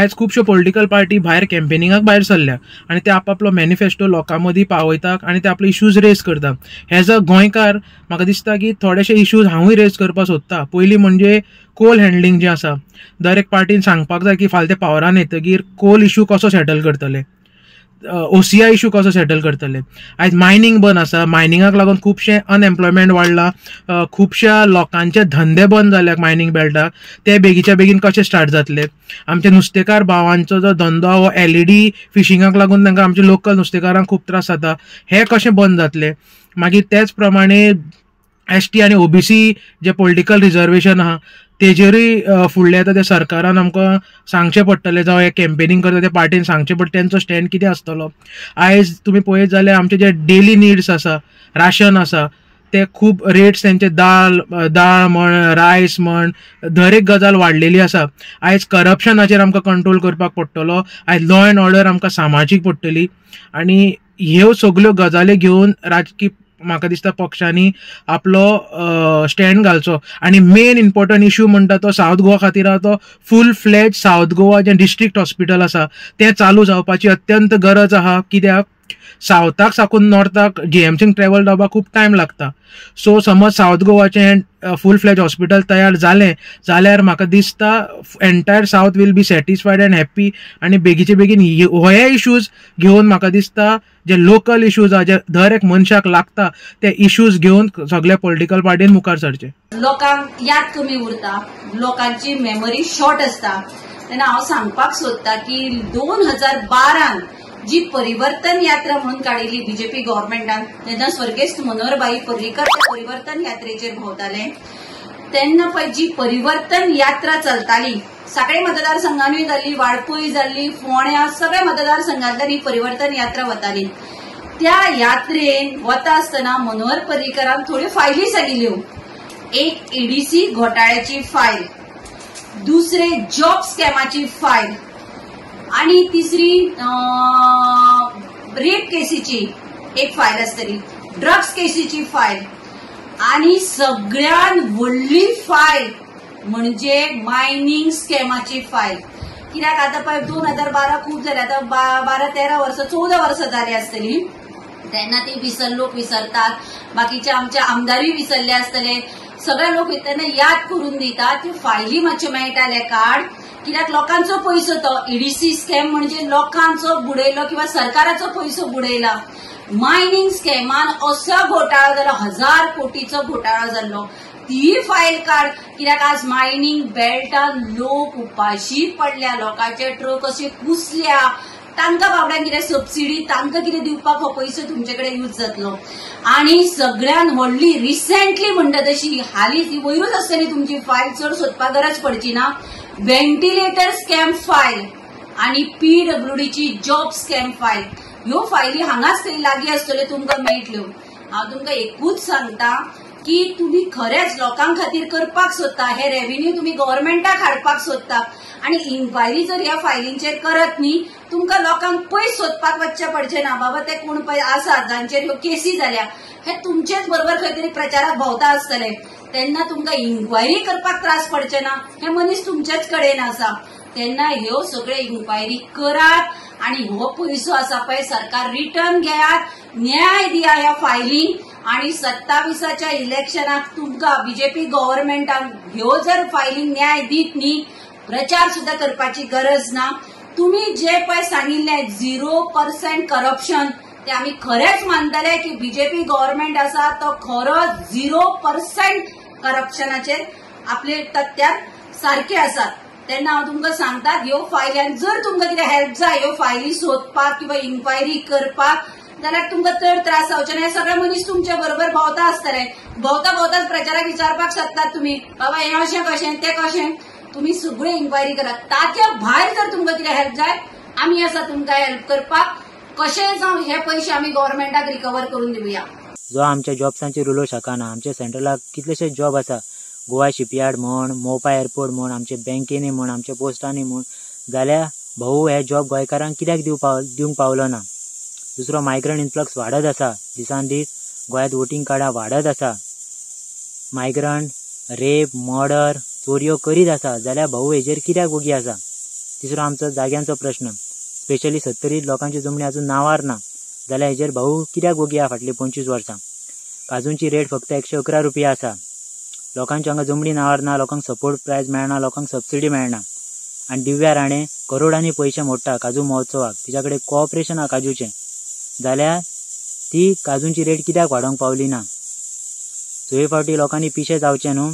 आयज खुबश्यो political party भायर कॅम्पेनिंगाक भायर सरल्या आनी ते आपापलो मॅनिफेस्टो लोकां मदीं पावयतात आनी ते आपले इश्यूज रेज करतात. एज अ गोंयकार म्हाका दिसता की थोडेशे इश्यूज हांवूय रेज करपाक सोदता. पयलीं म्हणजे कोल हँडलिंग जें आसा, दर एक पार्टीन सांगपाक जाय की फाल्यां ते पावरान येतकीर कोल इश्यू कसो सेटल करतले, OCI इश्यू कसो सेटल करतले. आयज मायनिंग बंद आसा, मायनिंगाक लागून खुबशे अनएम्प्लॉयमेंट वाडला, खुबश्या लोकांचे धंदे बंद जाल्यात मायनिंग बेल्टाक. ते बेगीच्या बेगीन कशे स्टार्ट जातले. आमचे नुस्तेकार भावांचो जो धंदो हो LED फिशिंगाक लागून तांकां आमच्या लोकल नुस्तेकारांक खूब त्रास जाता, हे कशे बंद जातले. मागीर तेच प्रमाणे ST आनी OBC जे पॉलिटिकल रिजर्वेशन आहा तेजेरूय फुडले येता ते सरकारान आमकां सांगचें पडटलें, जावं हे कॅम्पेनिंग करता त्या पार्टीन सांगचें पडटा तेंचो स्टँड कितें आसतलो. आयज तुमी पळयत जाल्यार आमचे जे डेली निड्स आसा, राशन आसा, ते खूब रेट्स तेंचे दाळ म्हण, रायस म्हण, दर एक गजाल वाडलेली आसा. आयज करप्शनाचेर आमकां कंट्रोल करपाक पडटलो. आयज लॉ एंड ऑर्डर आमकां सांबाळची पडटली आनी ह्यो सगल्यो गजाली घेवन राजकीय म्हाका दिसता पक्षांनी आपलो स्टँड घालचो. आनी मेन इम्पॉर्टंट इश्यू म्हणटा तो सावथ गोवा खातीर आहा तो फूल फ्लेज सावथ गोवा जें डिस्ट्रिक्ट हॉस्पिटल आसा तें चालू जावपाची अत्यंत गरज आहा. कित्याक सावथाक साकून नॉर्थाक GMCक ट्रॅव्हल जावपाक खूब टायम लागता. सो समज सावथ गोवाचें फूल फ्लेज हॉस्पिटल तयार जालें जाल्यार म्हाका दिसता entire south will be satisfied and happy. आनी बेगीचे बेगीन हे इश्यूज घेवन म्हाका दिसता जे लोकल इश्यूज आहा, जे दर एक मनशाक लागता, ते इश्यूज घेवन सगळ्या पॉलिटिकल पार्टीन मुखार सरचे. लोकांक याद कमी उरता, लोकांची मेमरी शॉर्ट आसता. तेन्ना हांव सांगपाक सोदतां की 2012 जी परिवर्तन यात्रा म्हणून काडिल्ली BJP गव्हर्मेंटान, तेन्ना स्वर्गेस्त मनोहरभाई पर्रीकर परिवर्तन यात्रेचेर भोंवताले. तेन्ना पळय जी परिवर्तन यात्रा चलताली, सगळे मतदारसंघांनी जाल्ली, वाळपय जाल्ली, फोंड्या, सगळ्या मतदारसंघांतल्यान ही परिवर्तन यात्रा वताली. त्या यात्रेन वता आसतना मनोहर पर्रीकरान थोड्यो फायली सांगिल्ल्यो. एक EDC घोटाळ्याची फायल, दुसरे जॉब स्कॅमाची फायल आणि तिसरी रेप केसीची एक फायल आसतली, ड्रग्स केसीची फायल आणि सगळ्यात व्हडली फायल म्हणजे मायनिंग स्कॅमाची फायल. कित्याक आता पळय 2012 खूप जाले, आता 12-13 वर्सां 14 वर्सां जाली आसतली. तेन्ना ती लोक विसरतात, बाकीचे आमचे आमदारूय विसरले आसतले. सगळे लोक तेन्ना याद करून दितात की फायली मातशे मेळटाले काड. कित्याक लोकांचो पयसो तो EDC स्कॅम म्हणजे लोकांचो बुडयलो किंवा सरकाराचो पयसो बुडयला. मायनिंग स्कॅमान असो घोटाळो जालो, 1000 कोटीचो घोटाळो जाल्लो, ती फायल काड. कित्याक आज मायनिंग बेल्टान लोक उपाशी पडल्या, लोकांचे ट्रक अशे कुसल्या, तांकां बाबड्यांक कितें सबसिडी, तांकां कितें दिवपाक हो पयसो तुमचे कडेन यूज जातलो. आनी सगळ्यात व्हडली रिसेंटली म्हणटा तशी हालींच ही वयरूच आसतली तुमची फायल, चड सोदपाक गरज पडची ना, व्हेंटिलेटर स्कॅम फायल आणि PWDची जॉब स्कॅम फायल. ह्यो फायली हांगाच थंय लागीं आसतल्यो तुमकां मेळटल्यो. हांव तुमकां एकूच सांगता की तुम्ही खरेच लोकां खातीर करपाक सोदता, हे रेव्हेन्यू तुम्ही गव्हर्नमेंटाक हाडपाक सोदता आणि इन्क्वायरी जर ह्या फायलींचेर करत न्ही, तुमकां लोकांक पयस सोदपाक वचचें पडचें ना. बाबा ते कोण पळय आसात जांचेर ह्यो केसी जाल्या, हे तुमचेच बरोबर खंय तरी प्रचाराक भोंवता आसतले, तेन्ना तुमकां इन्क्वायरी करपाक त्रास पडचे ना. हे मनीस तुमचेच कडेन आसा. तेन्ना ह्यो सगळे इन्क्वायरी करात आणि हो पयसो आसा पळय सरकार रिटर्न घेयात, न्याय दिया ह्या फायलींक. आणि 27च्या इलेक्शनाक तुमकां BJP गव्हर्नमेंटान ह्यो जर फायलींक न्याय दीत न्ही, प्रचार सुद्धा करपाची गरज ना. तुम्ही जे पळय सांगिल्ले 0% करप्शन, ते आम्ही खरेच मानतले की BJP गव्हर्नमेंट आसा तो खरो 0% करप्शनाचेर आपले तथ्यार सारखे आसात. तेन्ना हांव तुमकां सांगता ह्यो फायली जर तुमकां कितें हेल्प जाय ह्यो फायली सोदपाक किंवा इन्क्वायरी करपाक, जाल्यार तुमकां चड त्रास जावचे ना. हे सगळे मनीस तुमचे बरोबर भोंवता आसतले, भोंवताच प्रचाराक विचारपाक शकतात तुमी, बाबा हे अशें कशें तें कशें. तुम्ही सगळे इन्क्वायरी करात. ताच्या भायर जर तुमकां कितें हेल्प जाय, आमी आसा तुमकां हेल्प करपाक. कशें जावं हे पयशे आमी गव्हर्नमेंटाक रिकवर करून दिवया. जो आमच्या जॉब्सांचेर उलोवंक शकना, आमच्या सेंट्रलाक कितलेशे जॉब आसा, गोवा शिपयार्ड म्हण, मोपा एअरपोर्ट म्हण, आमच्या बँकेनी म्हण, आमच्या पोस्टांनी म्हण, जाल्यार भाऊ हे जॉब गोंयकारांक कित्याक दिवंक पावलो ना. दुसरो मायग्रंट इन्फ्लक्स वाडत आसा, दिसान दीस गोंयांत वोटींग कार्डां वाडत आसा. मायग्रंट रेप, मर्डर, चोरयो करीत आसा, जाल्यार भाऊ हेजेर कित्याक ओगी आसा. तिसरो आमचो जाग्यांचो प्रश्न, स्पेशली 70 लोकांची जमनी अजून नावार ना जाल्यार हेजेर भाऊ कित्याक वगया फाटली 25 वर्सां. काजूंची रेट फक्त 111 रुपया आसा. लोकांच्या हांगा जमनी नावार ना, लोकांक सपोर्ट प्रायज मेळना, लोकांक सबसिडी मेळना. आनी दिव्या राणे करोडांनी पयशे मोडटा काजू महोत्सवाक, तिच्या कडेन कोऑपरेशन हा काजूचें, जाल्यार ती काजूंची रेट कित्याक वाडोवंक पावली ना. हे फावटी लोकांनी पिशे जावचे न्हू.